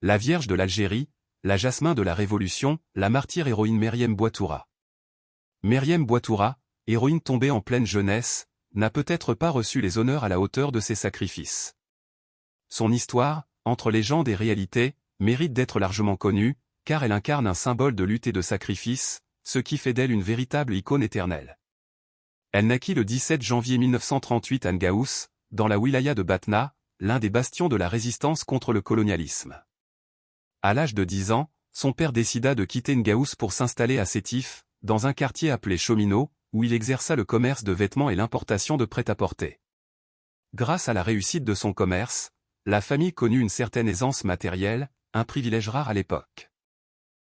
La Vierge de l'Algérie, la Jasmin de la Révolution, la martyre héroïne Meriem Bouatoura. Meriem Bouatoura, héroïne tombée en pleine jeunesse, n'a peut-être pas reçu les honneurs à la hauteur de ses sacrifices. Son histoire, entre légende et réalité, mérite d'être largement connue, car elle incarne un symbole de lutte et de sacrifice, ce qui fait d'elle une véritable icône éternelle. Elle naquit le 17 janvier 1938 à Ngaous, dans la wilaya de Batna, l'un des bastions de la résistance contre le colonialisme. À l'âge de 10 ans, son père décida de quitter Ngaous pour s'installer à Sétif, dans un quartier appelé Cheminot, où il exerça le commerce de vêtements et l'importation de prêt-à-porter. Grâce à la réussite de son commerce, la famille connut une certaine aisance matérielle, un privilège rare à l'époque.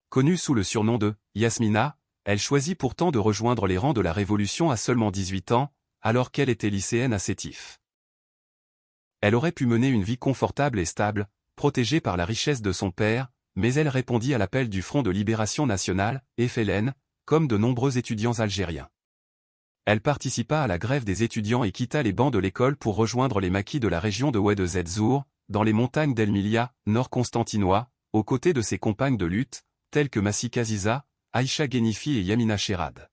Connue sous le surnom de « Yasmina », elle choisit pourtant de rejoindre les rangs de la Révolution à seulement 18 ans, alors qu'elle était lycéenne à Sétif. Elle aurait pu mener une vie confortable et stable, protégée par la richesse de son père, mais elle répondit à l'appel du Front de Libération Nationale, FLN, comme de nombreux étudiants algériens. Elle participa à la grève des étudiants et quitta les bancs de l'école pour rejoindre les maquis de la région de Oued Zetzour, dans les montagnes d'El Milia, nord constantinois, aux côtés de ses compagnes de lutte, telles que Massika Ziza, Aïcha Ghenifi et Yamina Sherad.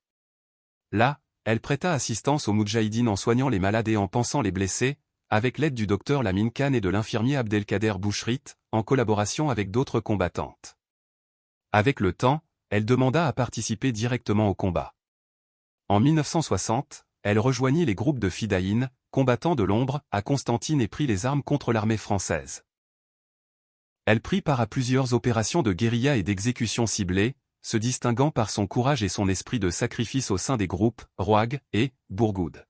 Là, elle prêta assistance aux Moudjahidines en soignant les malades et en pansant les blessés, avec l'aide du docteur Lamine Khan et de l'infirmier Abdelkader Bouchrit, en collaboration avec d'autres combattantes. Avec le temps, elle demanda à participer directement au combat. En 1960, elle rejoignit les groupes de Fidaïn, combattants de l'ombre, à Constantine et prit les armes contre l'armée française. Elle prit part à plusieurs opérations de guérilla et d'exécution ciblées, se distinguant par son courage et son esprit de sacrifice au sein des groupes Rouag et Bourgoud.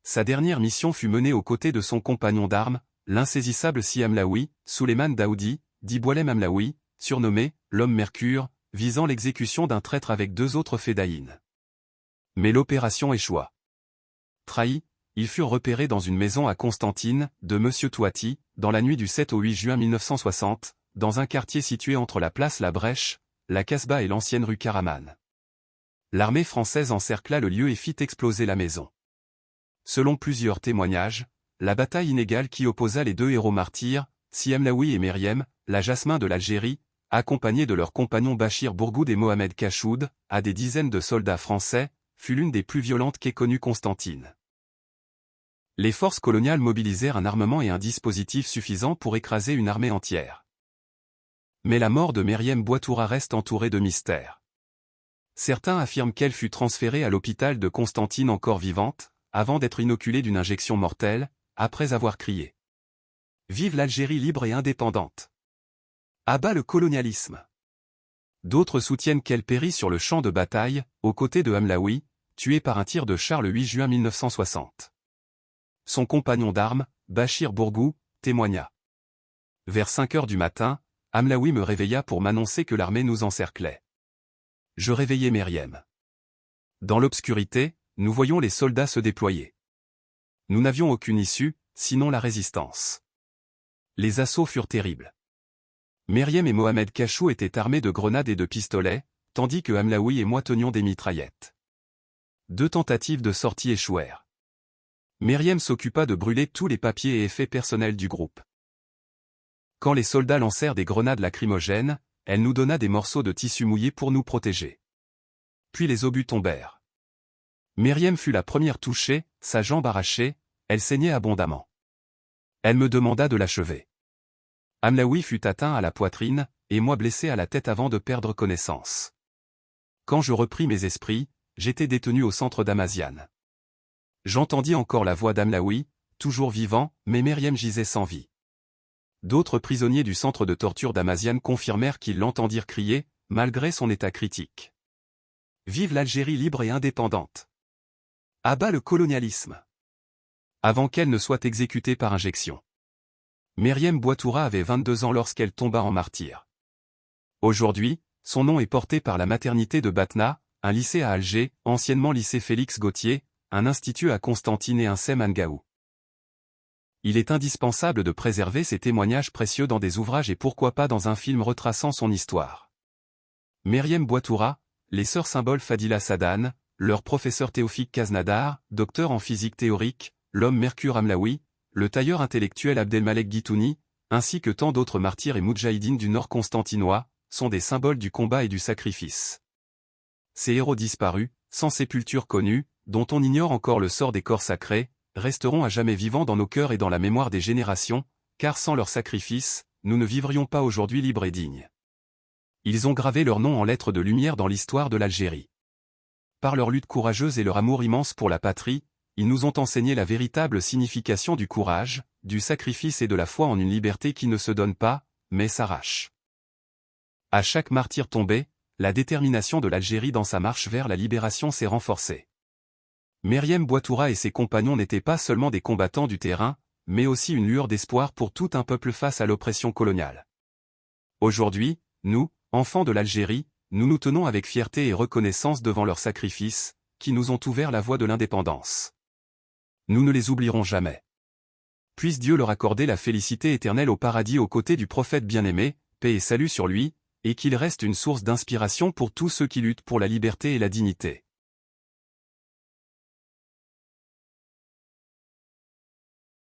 Sa dernière mission fut menée aux côtés de son compagnon d'armes, l'insaisissable Si Amlaoui, Souleymane Daoudi, dit Boualem Amlaoui, surnommé l'homme Mercure, visant l'exécution d'un traître avec 2 autres Fédaïnes. Mais l'opération échoua. Trahis, ils furent repérés dans une maison à Constantine, de Monsieur Touati, dans la nuit du 7 au 8 juin 1960, dans un quartier situé entre la place La Brèche, la Casbah et l'ancienne rue Karaman. L'armée française encercla le lieu et fit exploser la maison. Selon plusieurs témoignages, la bataille inégale qui opposa les 2 héros martyrs, Si Amlaoui et Meriem, la Jasmin de l'Algérie, accompagnés de leurs compagnons Bachir Bourgoud et Mohamed Kachoud, à des dizaines de soldats français, fut l'une des plus violentes qu'ait connue Constantine. Les forces coloniales mobilisèrent un armement et un dispositif suffisants pour écraser une armée entière. Mais la mort de Meriem Bouatoura reste entourée de mystères. Certains affirment qu'elle fut transférée à l'hôpital de Constantine encore vivante, avant d'être inoculée d'une injection mortelle, après avoir crié « Vive l'Algérie libre et indépendante ! À bas le colonialisme !» D'autres soutiennent qu'elle périt sur le champ de bataille, aux côtés de Amlaoui, tué par un tir de char le 8 juin 1960. Son compagnon d'armes, Bachir Bourgou, témoigna. Vers 5 heures du matin, Amlaoui me réveilla pour m'annoncer que l'armée nous encerclait. Je réveillai Meriem. Dans l'obscurité, nous voyions les soldats se déployer. Nous n'avions aucune issue, sinon la résistance. Les assauts furent terribles. Meriem et Mohamed Kachou étaient armés de grenades et de pistolets, tandis que Amlaoui et moi tenions des mitraillettes. 2 tentatives de sortie échouèrent. Meriem s'occupa de brûler tous les papiers et effets personnels du groupe. Quand les soldats lancèrent des grenades lacrymogènes, elle nous donna des morceaux de tissu mouillé pour nous protéger. Puis les obus tombèrent. Meriem fut la première touchée, sa jambe arrachée, elle saignait abondamment. Elle me demanda de l'achever. Amlaoui fut atteint à la poitrine, et moi blessé à la tête avant de perdre connaissance. Quand je repris mes esprits, j'étais détenu au centre d'Amazian. J'entendis encore la voix d'Amlaoui, toujours vivant, mais Meriem gisait sans vie. D'autres prisonniers du centre de torture d'Amazian confirmèrent qu'ils l'entendirent crier, malgré son état critique. Vive l'Algérie libre et indépendante! À bas le colonialisme! Avant qu'elle ne soit exécutée par injection. Meriem Bouatoura avait 22 ans lorsqu'elle tomba en martyre. Aujourd'hui, son nom est porté par la maternité de Batna, un lycée à Alger, anciennement lycée Félix Gautier, un institut à Constantine et un CEM à Ngaou. Il est indispensable de préserver ces témoignages précieux dans des ouvrages et pourquoi pas dans un film retraçant son histoire. Meriem Bouatoura, les sœurs symboles Fadila Sadan, leur professeur Théophile Kaznadar, docteur en physique théorique, l'homme Mercure Amlaoui, le tailleur intellectuel Abdelmalek Guitouni, ainsi que tant d'autres martyrs et moudjahidines du nord constantinois, sont des symboles du combat et du sacrifice. Ces héros disparus, sans sépulture connue, dont on ignore encore le sort des corps sacrés, resteront à jamais vivants dans nos cœurs et dans la mémoire des générations, car sans leur sacrifice, nous ne vivrions pas aujourd'hui libres et dignes. Ils ont gravé leur nom en lettres de lumière dans l'histoire de l'Algérie. Par leur lutte courageuse et leur amour immense pour la patrie, ils nous ont enseigné la véritable signification du courage, du sacrifice et de la foi en une liberté qui ne se donne pas, mais s'arrache. À chaque martyr tombé, la détermination de l'Algérie dans sa marche vers la libération s'est renforcée. Meriem Bouatoura et ses compagnons n'étaient pas seulement des combattants du terrain, mais aussi une lueur d'espoir pour tout un peuple face à l'oppression coloniale. Aujourd'hui, nous, enfants de l'Algérie, nous nous tenons avec fierté et reconnaissance devant leurs sacrifices, qui nous ont ouvert la voie de l'indépendance. Nous ne les oublierons jamais. Puisse Dieu leur accorder la félicité éternelle au paradis aux côtés du prophète bien-aimé, paix et salut sur lui, et qu'il reste une source d'inspiration pour tous ceux qui luttent pour la liberté et la dignité.